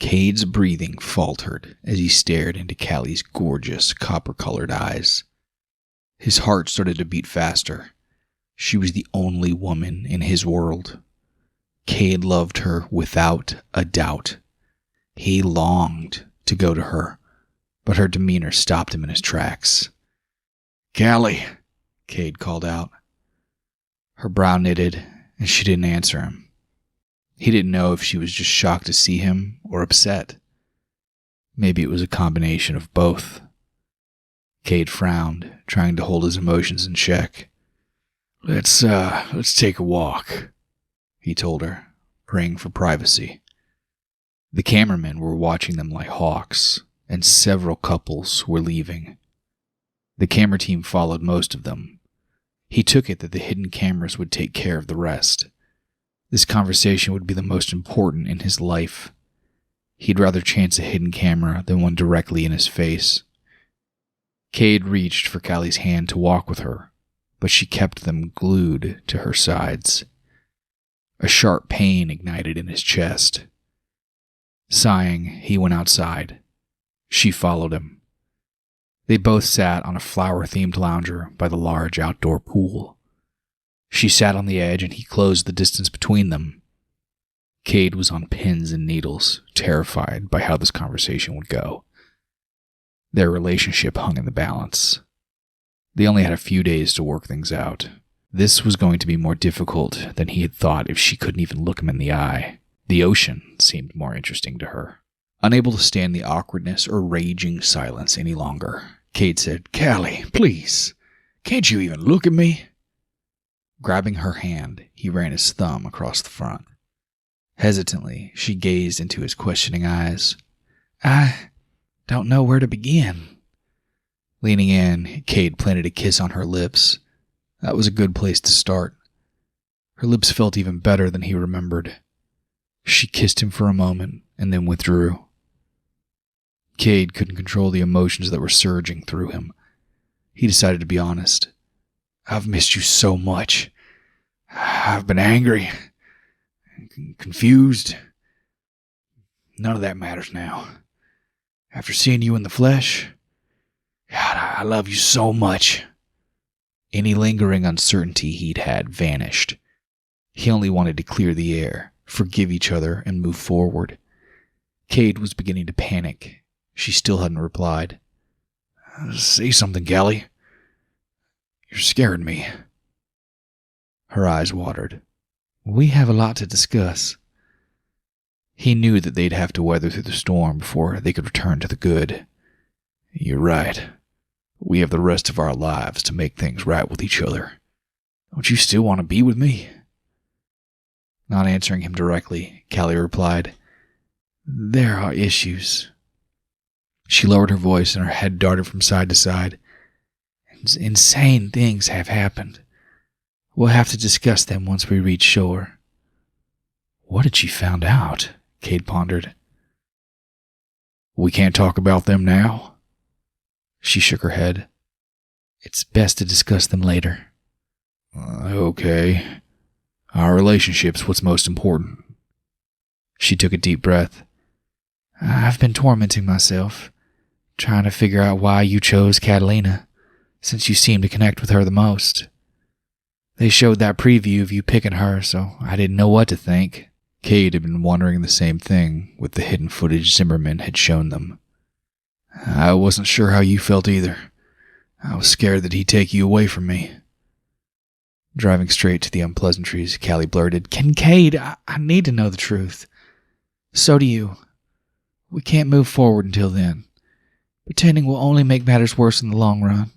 Cade's breathing faltered as he stared into Callie's gorgeous copper-colored eyes. His heart started to beat faster. She was the only woman in his world. Cade loved her without a doubt. He longed to go to her, but her demeanor stopped him in his tracks. "Callie," Cade called out. Her brow knitted, and she didn't answer him. He didn't know if she was just shocked to see him or upset. Maybe it was a combination of both. Cade frowned, trying to hold his emotions in check. Let's take a walk," he told her, praying for privacy. The cameramen were watching them like hawks, and several couples were leaving. The camera team followed most of them. He took it that the hidden cameras would take care of the rest. This conversation would be the most important in his life. He'd rather chance a hidden camera than one directly in his face. Cade reached for Callie's hand to walk with her, but she kept them glued to her sides. A sharp pain ignited in his chest. Sighing, he went outside. She followed him. They both sat on a flower-themed lounger by the large outdoor pool. She sat on the edge and he closed the distance between them. Cade was on pins and needles, terrified by how this conversation would go. Their relationship hung in the balance. They only had a few days to work things out. This was going to be more difficult than he had thought if she couldn't even look him in the eye. The ocean seemed more interesting to her. Unable to stand the awkwardness or raging silence any longer, Cade said, "Callie, please, can't you even look at me?" Grabbing her hand, he ran his thumb across the front. Hesitantly, she gazed into his questioning eyes. "I don't know where to begin." Leaning in, Cade planted a kiss on her lips. That was a good place to start. Her lips felt even better than he remembered. She kissed him for a moment and then withdrew. Cade couldn't control the emotions that were surging through him. He decided to be honest. "I've missed you so much. I've been angry, confused. None of that matters now. After seeing you in the flesh, God, I love you so much." Any lingering uncertainty he'd had vanished. He only wanted to clear the air, forgive each other, and move forward. Cade was beginning to panic. She still hadn't replied. "Say something, Callie. You're scaring me." Her eyes watered. "We have a lot to discuss." He knew that they'd have to weather through the storm before they could return to the good. "You're right. We have the rest of our lives to make things right with each other. Don't you still want to be with me?" Not answering him directly, Callie replied, "There are issues." She lowered her voice and her head darted from side to side. "Insane things have happened. We'll have to discuss them once we reach shore." What had she found out? Cade pondered. "We can't talk about them now?" She shook her head. "It's best to discuss them later." Okay. Our relationship's what's most important." She took a deep breath. "I've been tormenting myself, trying to figure out why you chose Catalina, since you seem to connect with her the most. They showed that preview of you picking her, so I didn't know what to think." Cade had been wondering the same thing with the hidden footage Zimmerman had shown them. "I wasn't sure how you felt either. I was scared that he'd take you away from me." Driving straight to the unpleasantries, Callie blurted, Cade, I need to know the truth. So do you. We can't move forward until then. Pretending will only make matters worse in the long run."